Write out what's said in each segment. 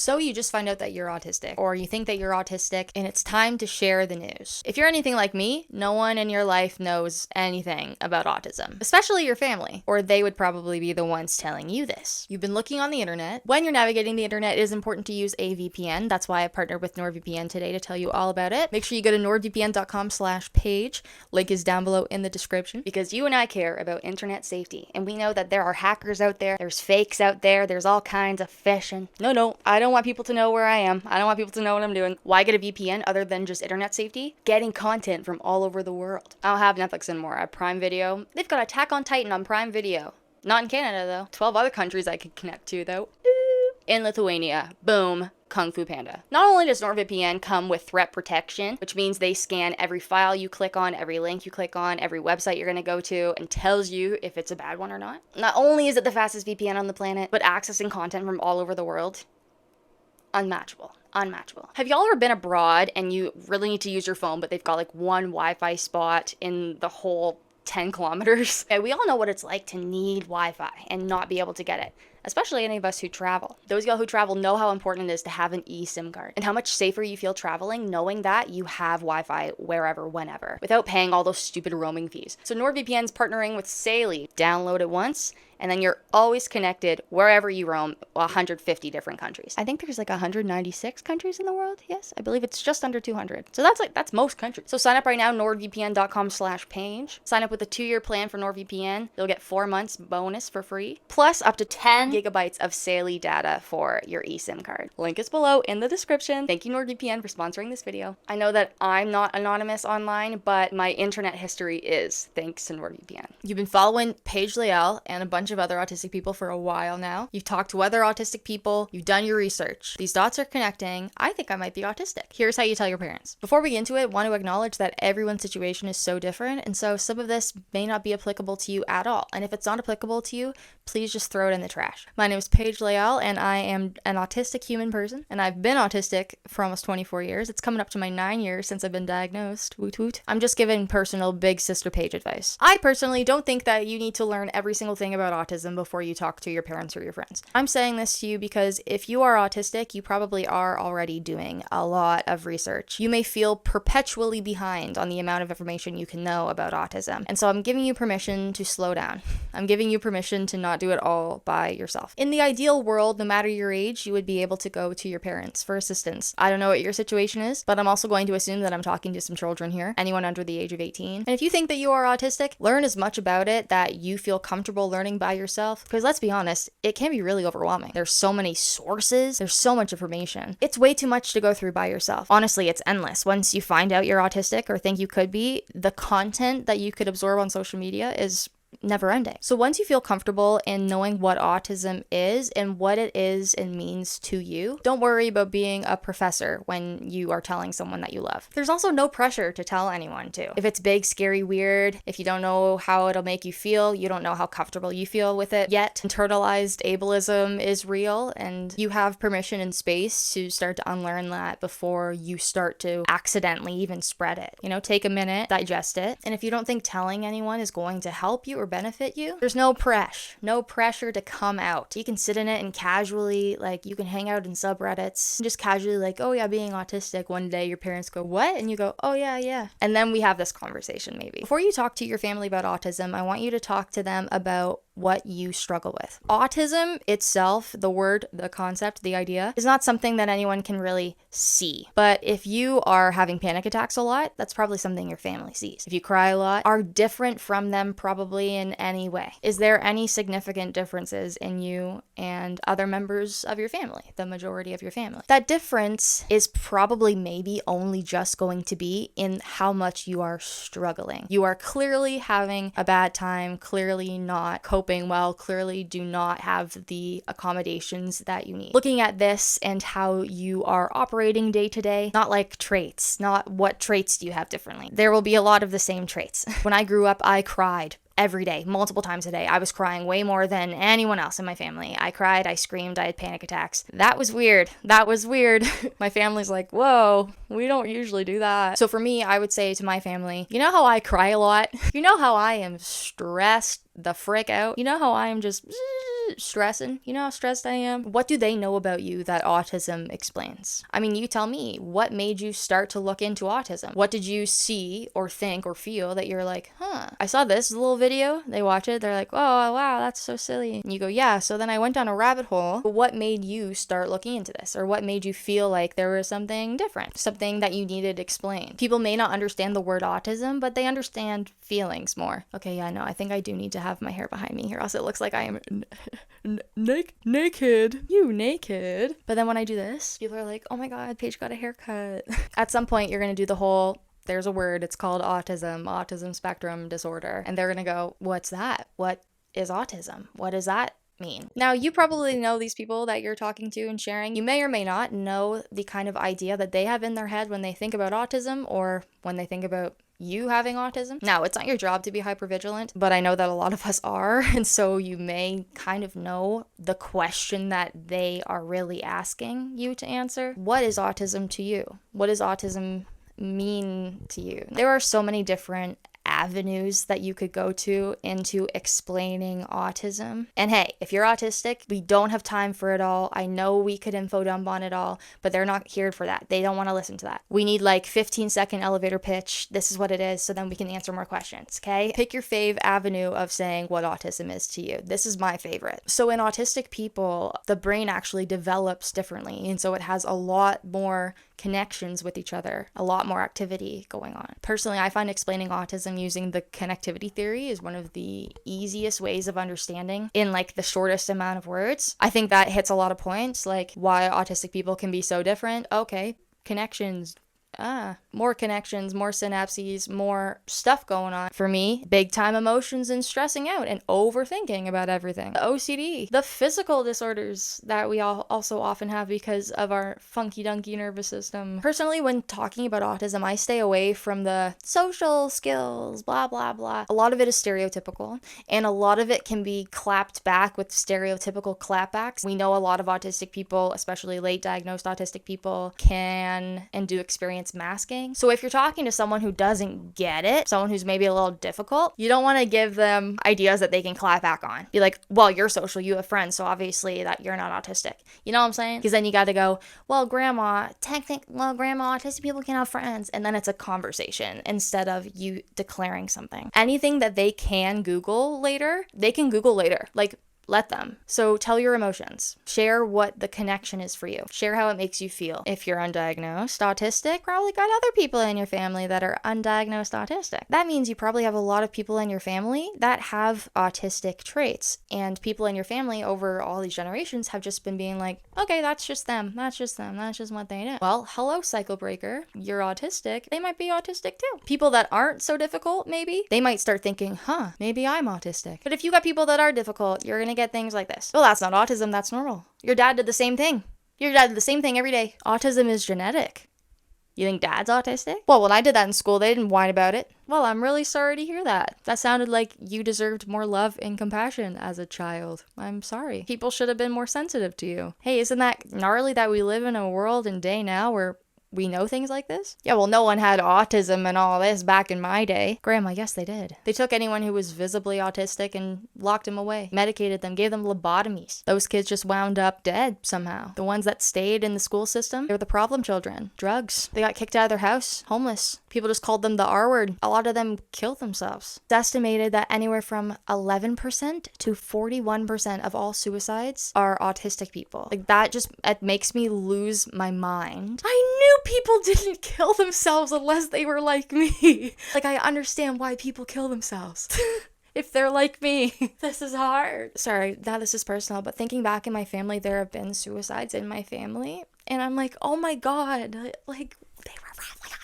So you just find out that you're autistic, or you think that you're autistic, and it's time to share the news. If you're anything like me, no one in your life knows anything about autism, especially your family, or they would probably be the ones telling you this. You've been looking on the internet. When you're navigating the internet, it is important to use a VPN. That's why I partnered with NordVPN today to tell you all about it. Make sure you go to nordvpn.com/Paige. Link is down below in the description, because you and I care about internet safety, and we know that there are hackers out there, there's fakes out there, there's all kinds of phishing. No, I don't want people to know where I am. I don't want people to know what I'm doing. Why get a VPN other than just internet safety? Getting content from all over the world. I don't have Netflix anymore. I have Prime Video. They've got Attack on Titan on Prime Video. Not in Canada, though. 12 other countries I could connect to, though. In Lithuania. Boom. Kung Fu Panda. Not only does NordVPN come with threat protection, which means they scan every file you click on, every link you click on, every website you're going to go to, and tells you if it's a bad one or not. Not only is it the fastest VPN on the planet, but accessing content from all over the world. Unmatchable. Have y'all ever been abroad and you really need to use your phone, but they've got like one Wi-Fi spot in the whole 10 kilometers? Okay, we all know what it's like to need Wi-Fi and not be able to get it. Especially any of us who travel. Those of y'all who travel know how important it is to have an eSIM card, and how much safer you feel traveling knowing that you have Wi-Fi wherever, whenever, without paying all those stupid roaming fees. So NordVPN's partnering with layle. Download it once, and then you're always connected wherever you roam, 150 different countries. I think there's like 196 countries in the world. Yes, I believe it's just under 200. So that's most countries. So sign up right now, nordvpn.com/Paige. Sign up with a 2-year plan for NordVPN. You'll get 4 months bonus for free, plus up to 10 gigabytes of layle data for your eSIM card. Link is below in the description. Thank you, NordVPN, for sponsoring this video. I know that I'm not anonymous online, but my internet history is, thanks to NordVPN. You've been following Paige Layle and a bunch of other autistic people for a while now. You've talked to other autistic people. You've done your research. These dots are connecting. I think I might be autistic. Here's how you tell your parents. Before we get into it, I want to acknowledge that everyone's situation is so different, and so some of this may not be applicable to you at all. And if it's not applicable to you, please just throw it in the trash. My name is Paige Layle, and I am an autistic human person, and I've been autistic for almost 24 years. It's coming up to my 9 years since I've been diagnosed. Woot woot. I'm just giving personal big sister Paige advice. I personally don't think that you need to learn every single thing about autism before you talk to your parents or your friends. I'm saying this to you because if you are autistic, you probably are already doing a lot of research. You may feel perpetually behind on the amount of information you can know about autism. And so I'm giving you permission to slow down. I'm giving you permission to not do it all by yourself. In the ideal world, no matter your age, you would be able to go to your parents for assistance. I don't know what your situation is, but I'm also going to assume that I'm talking to some children here, anyone under the age of 18. And if you think that you are autistic, learn as much about it that you feel comfortable learning by yourself, because let's be honest, it can be really overwhelming. There's so many sources, there's so much information. It's way too much to go through by yourself. Honestly, it's endless. Once you find out you're autistic or think you could be, the content that you could absorb on social media is never ending. So once you feel comfortable in knowing what autism is and what it is and means to you, don't worry about being a professor when you are telling someone that you love. There's also no pressure to tell anyone to. If it's big, scary, weird, if you don't know how it'll make you feel, you don't know how comfortable you feel with it yet, internalized ableism is real, and you have permission and space to start to unlearn that before you start to accidentally even spread it. Take a minute, digest it, and if you don't think telling anyone is going to help you or benefit you, there's no pressure to come out. You can sit in it and casually, you can hang out in subreddits and just casually oh yeah, being autistic. One day your parents go, what? And you go, oh yeah. And then we have this conversation maybe. Before you talk to your family about autism, I want you to talk to them about what you struggle with. Autism itself, the word, the concept, the idea, is not something that anyone can really see. But if you are having panic attacks a lot, that's probably something your family sees. If you cry a lot, are different from them probably in any way. Is there any significant differences in you and other members of your family, the majority of your family? That difference is probably maybe only just going to be in how much you are struggling. You are clearly having a bad time, clearly not coping well, clearly do not have the accommodations that you need. Looking at this and how you are operating day to day, not like traits, not what traits do you have differently. There will be a lot of the same traits. When I grew up, I cried every day, multiple times a day. I was crying way more than anyone else in my family. I cried, I screamed, I had panic attacks. That was weird. My family's like, whoa, we don't usually do that. So for me, I would say to my family, you know how I cry a lot? You know how I am stressed the frick out. You know how I am just stressing? You know how stressed I am? What do they know about you that autism explains? I mean, you tell me, what made you start to look into autism? What did you see or think or feel that you're like, I saw this little video. They watch it. They're like, oh, wow, that's so silly. And you go, yeah. So then I went down a rabbit hole. What made you start looking into this? Or what made you feel like there was something different, something that you needed explained? People may not understand the word autism, but they understand feelings more. Okay, yeah, no, I think I do need to have my hair behind me here, else it looks like I am naked. You naked. But then when I do this, people are like, oh my God, Paige got a haircut. At some point, you're going to do the whole, there's a word, it's called autism spectrum disorder. And they're going to go, what's that? What is autism? What does that mean? Now, you probably know these people that you're talking to and sharing. You may or may not know the kind of idea that they have in their head when they think about autism or when they think about you having autism. Now, it's not your job to be hypervigilant, but I know that a lot of us are, and so you may kind of know the question that they are really asking you to answer. What is autism to you? What does autism mean to you? There are so many different avenues that you could go to into explaining autism. And hey, if you're autistic, we don't have time for it all. I know we could info dump on it all, but they're not here for that. They don't want to listen to that. We need like 15-second elevator pitch. This is what it is, so then we can answer more questions, okay? Pick your fave avenue of saying what autism is to you. This is my favorite. So in autistic people, the brain actually develops differently, and so it has a lot more connections with each other, a lot more activity going on. Personally, I find explaining autism using the connectivity theory is one of the easiest ways of understanding in like the shortest amount of words. I think that hits a lot of points, like why autistic people can be so different. Okay, connections. More connections, more synapses, more stuff going on. For me, big time emotions and stressing out and overthinking about everything. The OCD, the physical disorders that we all also often have because of our funky dunky nervous system. Personally, when talking about autism, I stay away from the social skills, blah, blah, blah. A lot of it is stereotypical, and a lot of it can be clapped back with stereotypical clapbacks. We know a lot of autistic people, especially late diagnosed autistic people, can and do experience masking. So if you're talking to someone who doesn't get it, someone who's maybe a little difficult, you don't want to give them ideas that they can clap back on. Be like, well, you're social, you have friends, so obviously that you're not autistic. You know what I'm saying? Because then you got to go, well, grandma, autistic people can have friends. And then it's a conversation instead of you declaring something. Anything that they can Google later, they can Google later. Like, let them. So tell your emotions. Share what the connection is for you. Share how it makes you feel. If you're undiagnosed autistic, probably got other people in your family that are undiagnosed autistic. That means you probably have a lot of people in your family that have autistic traits. And people in your family over all these generations have just been being like, okay, that's just them. That's just them. That's just what they do. Well, hello, cycle breaker. You're autistic. They might be autistic too. People that aren't so difficult, maybe, they might start thinking, maybe I'm autistic. But if you got people that are difficult, you're going to get things like this. Well, that's not autism, that's normal. Your dad did the same thing. Your dad did the same thing every day. Autism is genetic. You think dad's autistic? Well, when I did that in school, they didn't whine about it. Well, I'm really sorry to hear that. That sounded like you deserved more love and compassion as a child. I'm sorry. People should have been more sensitive to you. Hey, isn't that gnarly that we live in a world and day now where we know things like this? Yeah, well, no one had autism and all this back in my day. Grandma, yes, they did. They took anyone who was visibly autistic and locked them away, medicated them, gave them lobotomies. Those kids just wound up dead somehow. The ones that stayed in the school system, they were the problem children. Drugs. They got kicked out of their house. Homeless. People just called them the R word. A lot of them killed themselves. It's estimated that anywhere from 11% to 41% of all suicides are autistic people. Like, that just, it makes me lose my mind. I knew people didn't kill themselves unless they were like me. Like, I understand why people kill themselves. If they're like me. This is hard. Sorry, now this is personal, but thinking back in my family, there have been suicides in my family. And I'm like, oh my God, like, they were probably autistic.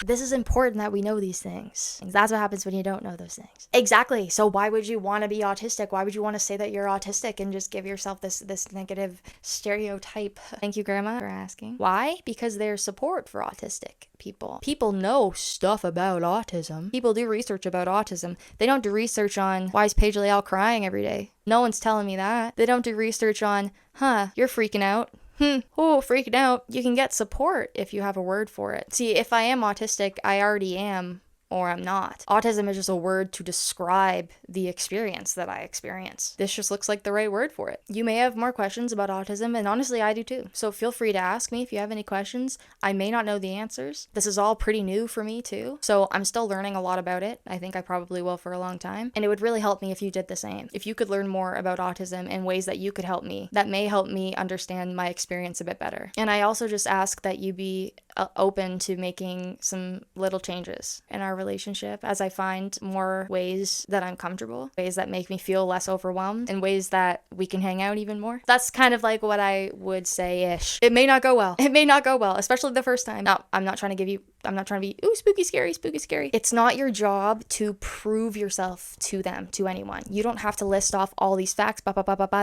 This is important that we know these things. That's what happens when you don't know those things. Exactly. So why would you want to be autistic? Why would you want to say that you're autistic and just give yourself this negative stereotype? Thank you, Grandma, for asking. Why? Because there's support for autistic people. People know stuff about autism. People do research about autism. They don't do research on why is Paige Layle crying every day. No one's telling me that. They don't do research on, you're freaking out. Freaking out. You can get support if you have a word for it. See, if I am autistic, I already am or I'm not. Autism is just a word to describe the experience that I experience. This just looks like the right word for it. You may have more questions about autism, and honestly, I do too. So feel free to ask me if you have any questions. I may not know the answers. This is all pretty new for me too, so I'm still learning a lot about it. I think I probably will for a long time, and it would really help me if you did the same. If you could learn more about autism in ways that you could help me, that may help me understand my experience a bit better. And I also just ask that you be open to making some little changes in our relationship as I find more ways that I'm comfortable, ways that make me feel less overwhelmed, and ways that we can hang out even more. That's kind of like what I would say-ish. It may not go well. It may not go well, especially the first time. No, I'm not trying to be, ooh, spooky, scary, spooky, scary. It's not your job to prove yourself to them, to anyone. You don't have to list off all these facts,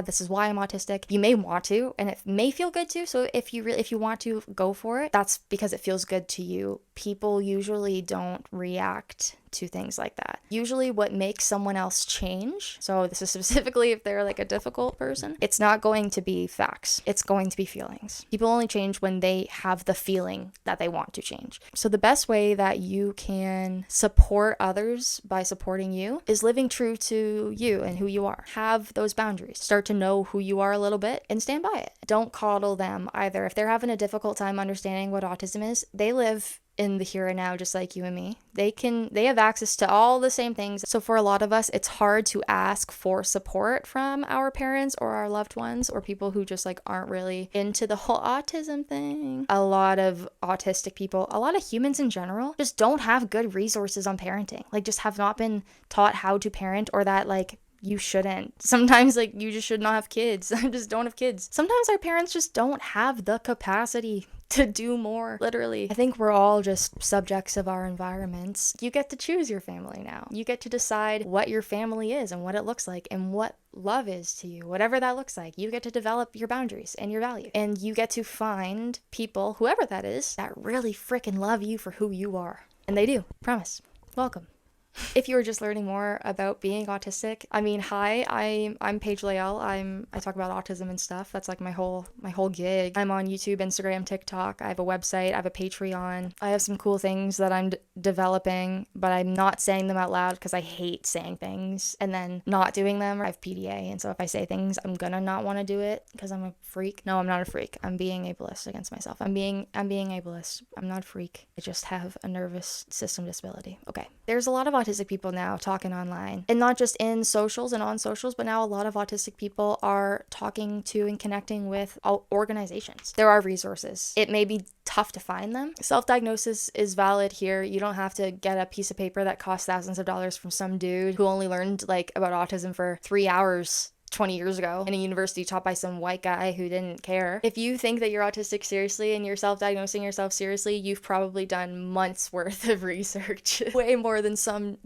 this is why I'm autistic. You may want to, and it may feel good to, so if you want to, go for it. That's because it feels good to you. People usually don't react to things like that. Usually what makes someone else change, so this is specifically if they're like a difficult person, it's not going to be facts. It's going to be feelings. People only change when they have the feeling that they want to change. So the best way that you can support others by supporting you is living true to you and who you are. Have those boundaries. Start to know who you are a little bit and stand by it. Don't coddle them either. If they're having a difficult time understanding what autism is, they live in the here and now just like you and me. They have access to all the same things. So for a lot of us, it's hard to ask for support from our parents or our loved ones or people who just like aren't really into the whole autism thing. A lot of autistic people, a lot of humans in general, just don't have good resources on parenting. Like just have not been taught how to parent, or that like you shouldn't. Sometimes like you just should not have kids. Just don't have kids. Sometimes our parents just don't have the capacity to do more. Literally. I think we're all just subjects of our environments. You get to choose your family now. You get to decide what your family is and what it looks like and what love is to you. Whatever that looks like. You get to develop your boundaries and your value. And you get to find people, whoever that is, that really freaking love you for who you are. And they do. Promise. Welcome. If you were just learning more about being autistic, I mean, hi, I'm Paige Layle. I talk about autism and stuff. That's like my whole gig. I'm on YouTube, Instagram, TikTok. I have a website. I have a Patreon. I have some cool things that I'm developing, but I'm not saying them out loud because I hate saying things and then not doing them. I have PDA, and so if I say things, I'm gonna not want to do it because I'm a freak. No, I'm not a freak. I'm being ableist against myself. I'm being ableist. I'm not a freak. I just have a nervous system disability. Okay. There's a lot of autistic people now talking online, and not just in socials and on socials, but now a lot of autistic people are talking to and connecting with organizations. There are resources. It may be tough to find them. Self-diagnosis is valid here. You don't have to get a piece of paper that costs thousands of dollars from some dude who only learned like about autism for 3 hours 20 years ago in a university taught by some white guy who didn't care. If you think that you're autistic seriously and you're self-diagnosing yourself seriously, you've probably done months worth of research. Way more than some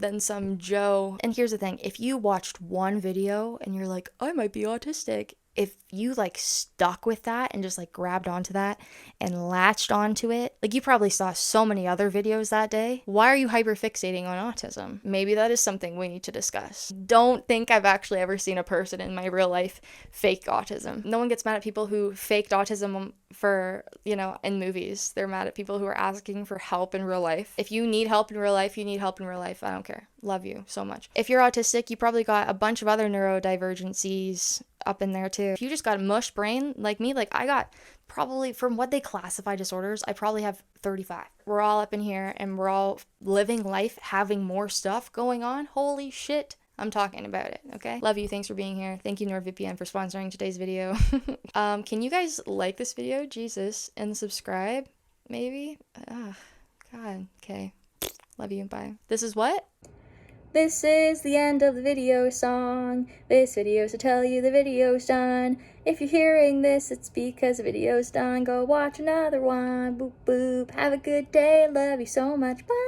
Joe. And here's the thing, if you watched one video and you're like, I might be autistic, if you like stuck with that and just like grabbed onto that and latched onto it, like you probably saw so many other videos that day. Why are you hyperfixating on autism? Maybe that is something we need to discuss. Don't think I've actually ever seen a person in my real life fake autism. No one gets mad at people who faked autism for, in movies. They're mad at people who are asking for help in real life. If you need help in real life, you need help in real life. I don't care. Love you so much. If you're autistic, you probably got a bunch of other neurodivergencies up in there too. If you just got a mush brain like me, like I got probably, from what they classify disorders, I probably have 35. We're all up in here and we're all living life, having more stuff going on. Holy shit. I'm talking about it, okay? Love you. Thanks for being here. Thank you, NordVPN, for sponsoring today's video. Can you guys like this video? Jesus. And subscribe? Maybe? God. Okay. Love you. Bye. This is what? This is the end of the video song. This video is to tell you the video's done. If you're hearing this, it's because the video's done. Go watch another one. Boop, boop. Have a good day. Love you so much. Bye.